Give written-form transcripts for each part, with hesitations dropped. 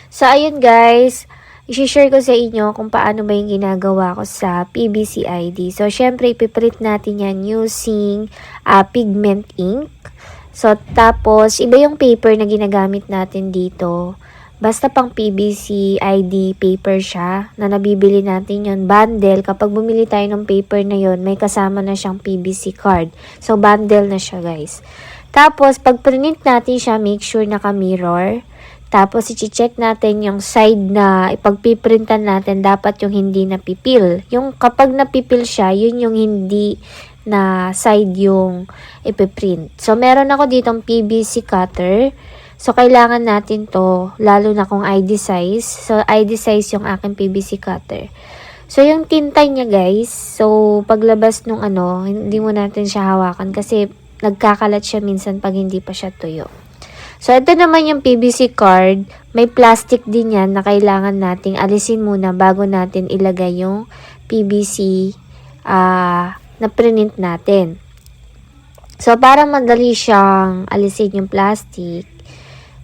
So, ayun guys, i-share ko sa inyo kung paano ba yung ginagawa ko sa PVC ID. So, syempre, ipiprint natin yan using pigment ink. So, tapos, iba yung paper na ginagamit natin dito. Basta pang PVC ID paper siya, na nabibili natin yon bundle. Kapag bumili tayo ng paper na yon, may kasama na siyang PVC card. So, bundle na siya guys. Tapos, pag print natin siya, make sure naka-mirror. Tapos, i-check natin yung side na ipagpiprintan natin, dapat yung hindi napipil. Yung kapag napipil siya, yun yung hindi na side yung ipiprint. So, meron ako ditong PVC cutter. So, kailangan natin to, lalo na kung ID size. So, ID size yung aking PVC cutter. So, yung tinta niya guys, so, paglabas nung hindi mo natin siya hawakan kasi nagkakalat siya minsan pag hindi pa siya tuyo. So, ito naman yung PVC card. May plastic din yan na kailangan nating alisin muna bago natin ilagay yung PVC na print natin. So, para madali siyang alisin yung plastic,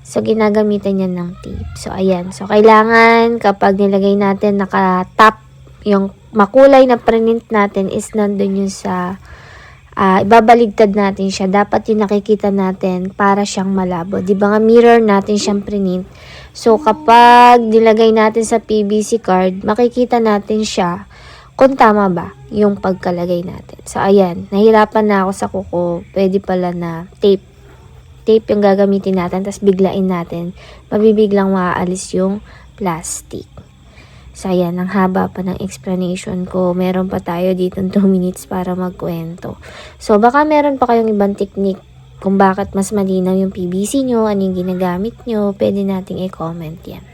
so, ginagamitan yan ng tape. So, ayan. So, kailangan kapag nilagay natin naka-top, yung makulay na print natin is nandun yung sa ibabaligtad natin siya. Dapat yung nakikita natin para siyang malabo. Diba nga mirror natin siyang print. So, kapag nilagay natin sa PVC card, makikita natin siya kung tama ba yung pagkalagay natin. So, ayan. Nahirapan na ako sa kuko. Pwede pala na tape. Tape yung gagamitin natin, tapos biglain natin. Mabibiglang maaalis yung plastic. So, ayan, ang haba pa ng explanation ko. Meron pa tayo dito 2 minutes para magkwento. So, baka meron pa kayong ibang technique kung bakit mas malinaw yung PVC nyo, anong ginagamit nyo, pwede nating i-comment yan.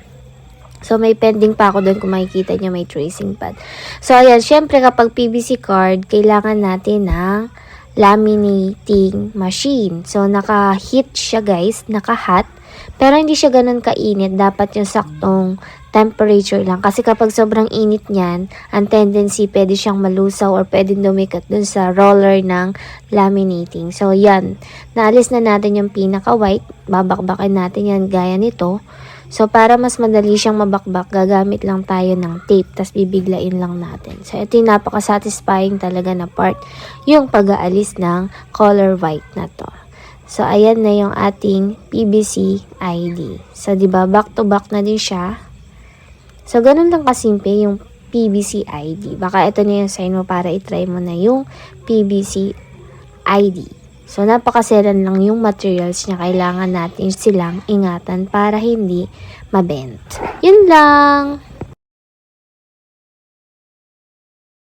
So, may pending pa ako doon kung makikita nyo may tracing pad. So, ayan, syempre kapag PVC card, kailangan natin ng laminating machine. So, naka-heat siya guys, naka-hot. Pero hindi siya ganun kainit. Dapat yung saktong temperature lang. Kasi kapag sobrang init niyan, ang tendency pwede siyang malusaw or pwede dumikat dun sa roller ng laminating. So, yan. Naalis na natin yung pinaka-white. Babakbakin natin yan gaya nito. So, para mas madali siyang mabakbak, gagamit lang tayo ng tape, tas bibiglain lang natin. So, ito yung napaka-satisfying talaga na part, yung pag-aalis ng color white na to. So, ayan na yung ating PVC ID. So, diba, back to back na din siya. So, ganun lang kasimple yung PVC ID. Baka ito na yung sign mo para itry mo na yung PVC ID. So, napakaselan lang yung materials niya. Kailangan natin silang ingatan para hindi mabent. Yun lang!